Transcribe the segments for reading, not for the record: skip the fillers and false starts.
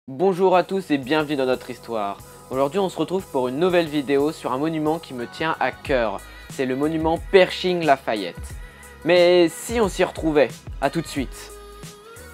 Bonjour à tous et bienvenue dans notre histoire. Aujourd'hui on se retrouve pour une nouvelle vidéo sur un monument qui me tient à cœur. C'est le monument Pershing-Lafayette. Mais si on s'y retrouvait, à tout de suite.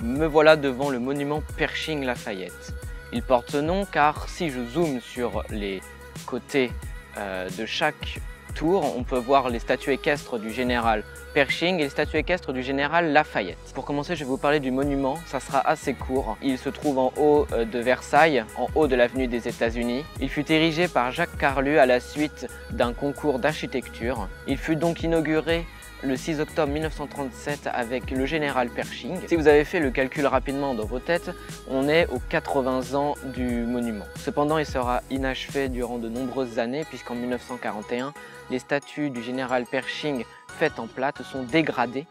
Me voilà devant le monument Pershing-Lafayette. Il porte ce nom car si je zoome sur les côtés de chaque tour, on peut voir les statues équestres du général Pershing et les statues équestres du général Lafayette. Pour commencer, je vais vous parler du monument, ça sera assez court. Il se trouve en haut de Versailles, en haut de l'avenue des États-Unis. Il fut érigé par Jacques Carlu à la suite d'un concours d'architecture. Il fut donc inauguré le 6 octobre 1937 avec le général Pershing. Si vous avez fait le calcul rapidement dans vos têtes, on est aux 80 ans du monument. Cependant, il sera inachevé durant de nombreuses années puisqu'en 1941, les statues du général Pershing faites en plâtre sont dégradées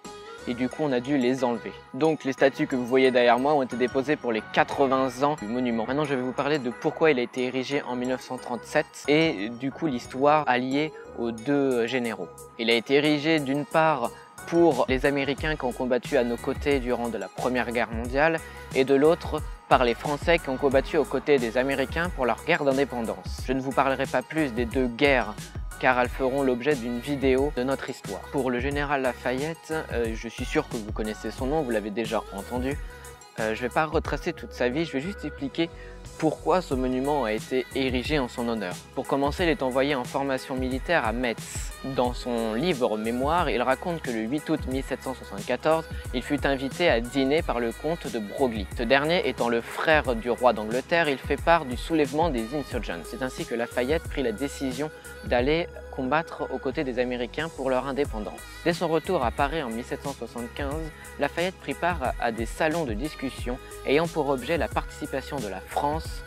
et du coup on a dû les enlever. Donc les statues que vous voyez derrière moi ont été déposées pour les 80 ans du monument. Maintenant je vais vous parler de pourquoi il a été érigé en 1937 et du coup l'histoire alliée aux deux généraux. Il a été érigé d'une part pour les Américains qui ont combattu à nos côtés durant la Première Guerre mondiale et de l'autre par les Français qui ont combattu aux côtés des Américains pour leur guerre d'indépendance. Je ne vous parlerai pas plus des deux guerres car elles feront l'objet d'une vidéo de notre histoire. Pour le général Lafayette, je suis sûr que vous connaissez son nom, vous l'avez déjà entendu. Je ne vais pas retracer toute sa vie, je vais juste expliquer pourquoi ce monument a été érigé en son honneur. Pour commencer, il est envoyé en formation militaire à Metz. Dans son livre mémoire, il raconte que le 8 août 1774, il fut invité à dîner par le comte de Broglie. Ce dernier étant le frère du roi d'Angleterre, il fait part du soulèvement des insurgents. C'est ainsi que Lafayette prit la décision d'aller combattre aux côtés des Américains pour leur indépendance. Dès son retour à Paris en 1775, Lafayette prit part à des salons de discussion ayant pour objet la participation de la France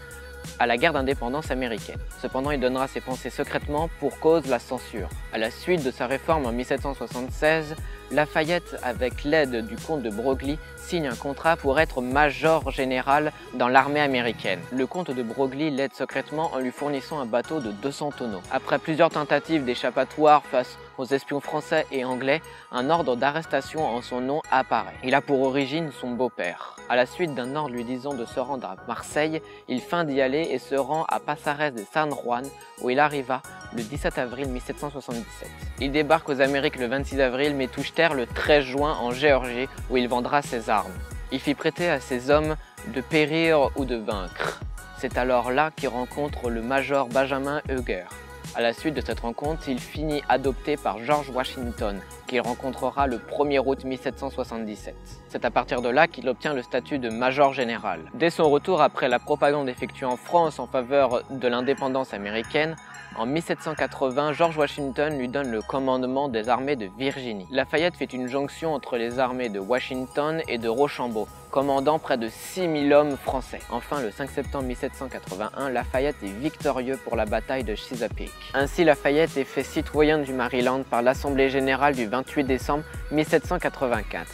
à la guerre d'indépendance américaine. Cependant, il donnera ses pensées secrètement pour cause la censure. À la suite de sa réforme en 1776, Lafayette, avec l'aide du comte de Broglie, signe un contrat pour être major général dans l'armée américaine. Le comte de Broglie l'aide secrètement en lui fournissant un bateau de 200 tonneaux. Après plusieurs tentatives d'échappatoire face aux espions français et anglais, un ordre d'arrestation en son nom apparaît. Il a pour origine son beau-père. À la suite d'un ordre lui disant de se rendre à Marseille, il feint d'y aller et se rend à Passares de San Juan où il arriva le 17 avril 1777. Il débarque aux Amériques le 26 avril mais touche terre le 13 juin en Géorgie où il vendra ses armes. Il fit prêter à ses hommes de périr ou de vaincre. C'est alors là qu'il rencontre le major Benjamin Huger. À la suite de cette rencontre, il finit adopté par George Washington, qu'il rencontrera le 1er août 1777. C'est à partir de là qu'il obtient le statut de major général. Dès son retour après la propagande effectuée en France en faveur de l'indépendance américaine, en 1780, George Washington lui donne le commandement des armées de Virginie. Lafayette fait une jonction entre les armées de Washington et de Rochambeau, commandant près de 6000 hommes français. Enfin, le 5 septembre 1781, Lafayette est victorieux pour la bataille de Chesapeake. Ainsi, Lafayette est fait citoyen du Maryland par l'Assemblée générale du 28 décembre 1784.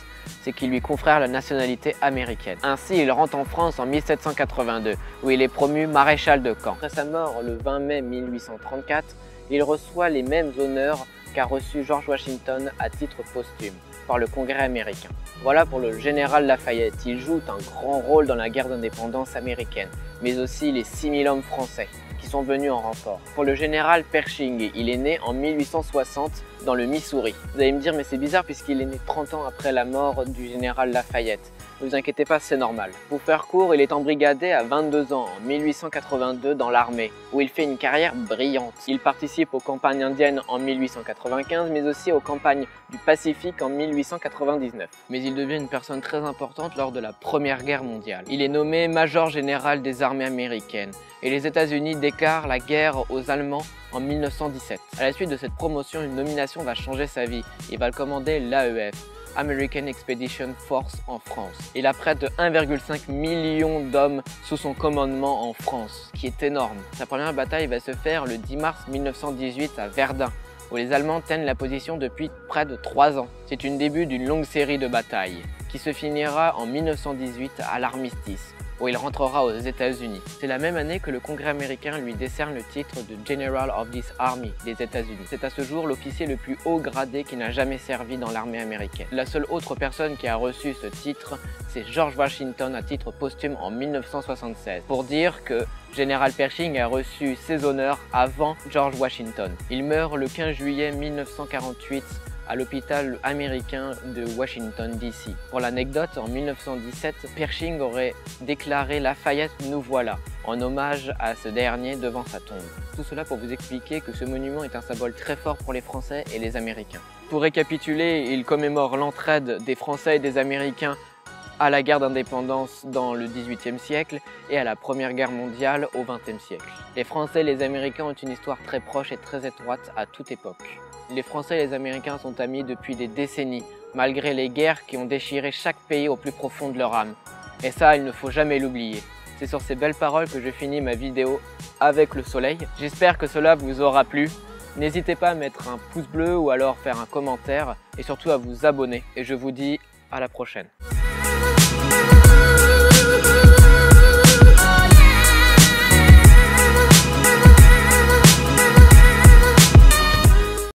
C'est qui lui confère la nationalité américaine. Ainsi, il rentre en France en 1782, où il est promu maréchal de camp. Après sa mort le 20 mai 1834, il reçoit les mêmes honneurs qu'a reçu George Washington à titre posthume par le Congrès américain. Voilà pour le général Lafayette. Il joue un grand rôle dans la guerre d'indépendance américaine, mais aussi les 6000 hommes français qui sont venus en renfort. Pour le général Pershing, il est né en 1860 dans le Missouri. Vous allez me dire, mais c'est bizarre puisqu'il est né 30 ans après la mort du général Lafayette. Ne vous inquiétez pas, c'est normal. Pour faire court, il est embrigadé à 22 ans, en 1882, dans l'armée, où il fait une carrière brillante. Il participe aux campagnes indiennes en 1895, mais aussi aux campagnes du Pacifique en 1899. Mais il devient une personne très importante lors de la Première Guerre mondiale. Il est nommé major général des armées américaines, et les États-Unis déclarent la guerre aux Allemands en 1917. À la suite de cette promotion, une nomination va changer sa vie. Il va commander l'AEF, American Expedition Force en France. Il a près de 1,5 million d'hommes sous son commandement en France, ce qui est énorme. Sa première bataille va se faire le 10 mars 1918 à Verdun, où les Allemands tiennent la position depuis près de 3 ans. C'est une début d'une longue série de batailles, qui se finira en 1918 à l'armistice, où il rentrera aux États-Unis. C'est la même année que le Congrès américain lui décerne le titre de General of this Army des États-Unis. C'est à ce jour l'officier le plus haut gradé qui n'a jamais servi dans l'armée américaine. La seule autre personne qui a reçu ce titre, c'est George Washington à titre posthume en 1976, pour dire que Général Pershing a reçu ses honneurs avant George Washington. Il meurt le 15 juillet 1948 à l'hôpital américain de Washington DC. Pour l'anecdote, en 1917, Pershing aurait déclaré Lafayette nous voilà, en hommage à ce dernier devant sa tombe. Tout cela pour vous expliquer que ce monument est un symbole très fort pour les Français et les Américains. Pour récapituler, il commémore l'entraide des Français et des Américains à la guerre d'indépendance dans le XVIIIe siècle et à la Première Guerre mondiale au XXe siècle. Les Français et les Américains ont une histoire très proche et très étroite à toute époque. Les Français et les Américains sont amis depuis des décennies, malgré les guerres qui ont déchiré chaque pays au plus profond de leur âme. Et ça, il ne faut jamais l'oublier. C'est sur ces belles paroles que je finis ma vidéo avec le soleil. J'espère que cela vous aura plu. N'hésitez pas à mettre un pouce bleu ou alors faire un commentaire et surtout à vous abonner. Et je vous dis à la prochaine.